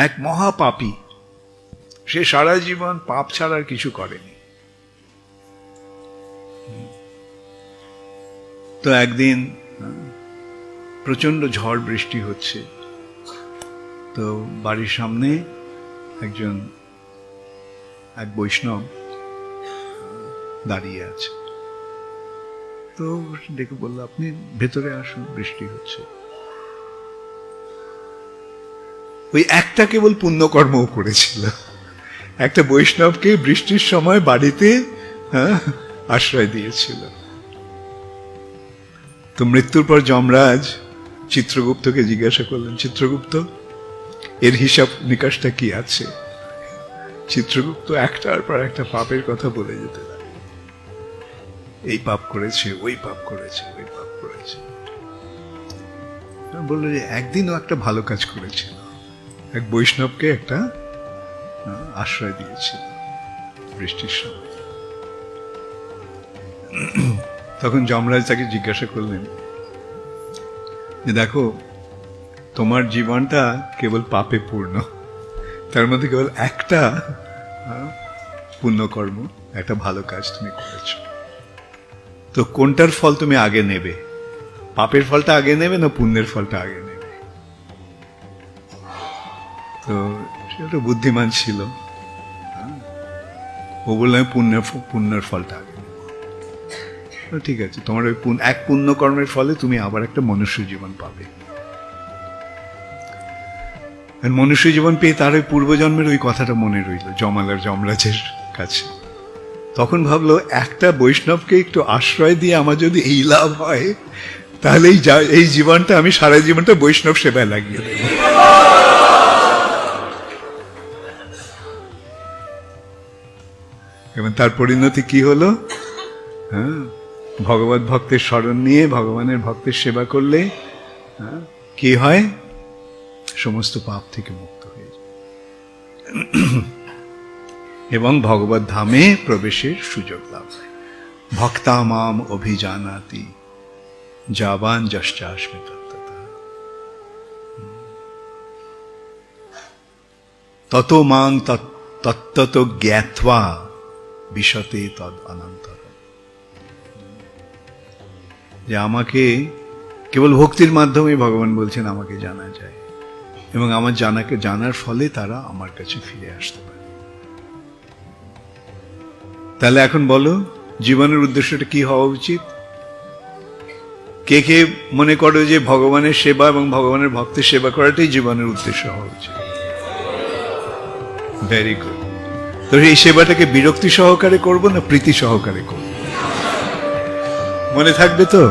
এক মহাপাপী, সে সারা জীবন পাপ ছাড়ার কিছু করেনি। তো একদিন প্রচন্ড ঝড় বৃষ্টি হচ্ছে, তো বাড়ির সামনে এক বৈষ্ণব দাঁড়িয়ে আছে। তো ডেকে বলল, আপনি ভেতরে আসুন, বৃষ্টি হচ্ছে। ওই একটা কেবল পুণ্যকর্মও করেছিল, একটা বৈষ্ণবকে বৃষ্টির সময় বাড়িতে আশ্রয় দিয়েছিল। তো মৃত্যুর পর যমরাজ চিত্রগুপ্তকে জিজ্ঞাসা করলেন, চিত্রগুপ্ত, এর হিসাব নিকাশটা কি আছে? চিত্রগুপ্ত একটার পর একটা পাপের কথা বলে যেতে লাগে, এই পাপ করেছে, ওই পাপ করেছে, ওই পাপ করেছে। বললো যে একদিনও একটা ভালো কাজ করেছিল, এক বৈষ্ণবকে একটা আশ্রয় দিয়েছিল বৃষ্টির সময়। তখন যমরাজ তাকে জিজ্ঞাসা করলেন যে দেখো, তোমার জীবনটা কেবল পাপে পূর্ণ, তার মধ্যে কেবল একটা পুণ্যকর্ম, একটা ভালো কাজ তুমি করেছ, তো কোনটার ফল তুমি আগে নেবে? পাপের ফলটা আগে নেবে না পুণ্যের ফলটা আগে নেবে? তো সেটা বুদ্ধিমান ছিল, ও বললাম পুণ্যের ফলটা আগে নেব। ঠিক আছে, তোমার ওই এক পুণ্যকর্মের ফলে তুমি আবার একটা মনুষ্য জীবন পাবে। মনুষ্য জীবন পেয়ে তার ওই পূর্বজন্মের ওই কথাটা মনে রইল জমাল আর যমরাজের কাছে। তখন ভাবলো, একটা বৈষ্ণবকে একটু আশ্রয় দিয়ে আমার যদি এই লাভ হয়, তাহলে এই জীবনটা আমি সারা জীবনটা বৈষ্ণব সেবায় লাগিয়ে দেব। এবং তার পরিণতি কি হলো? ভগবত ভক্তের স্মরণ নিয়ে ভগবানের ভক্তের সেবা করলে কি হয়? সমস্ত পাপ থেকে মুক্ত হয়ে যায় এবং ভগবত ধামে প্রবেশের সুযোগ লাভ হয়। ভক্তা মাম অভিজানাতি যাবান যশ্চাস্মি তত্ত্বতঃ তত মাং তত্ত্বত জ্ঞাত্বা বিশতে তদ অনন্তর। যে আমাকে কেবল ভক্তির মাধ্যমে ভগবান বলছেন আমাকে জানা যায়, এবং আমার জানার ফলে তারা আমার কাছে ফিরে আসতে পারে। তাহলে এখন বলো, জীবনের উদ্দেশ্যটা কি হওয়া উচিত? কে কে মনে করো যে ভগবানের সেবা এবং ভগবানের ভক্তের সেবা করাটাই জীবনের উদ্দেশ্য হওয়া উচিত? Very good. তো এই সেবাটাকে বিরক্তি সহকারে করবো না প্রীতি সহকারে করবো? মনে থাকবে তো?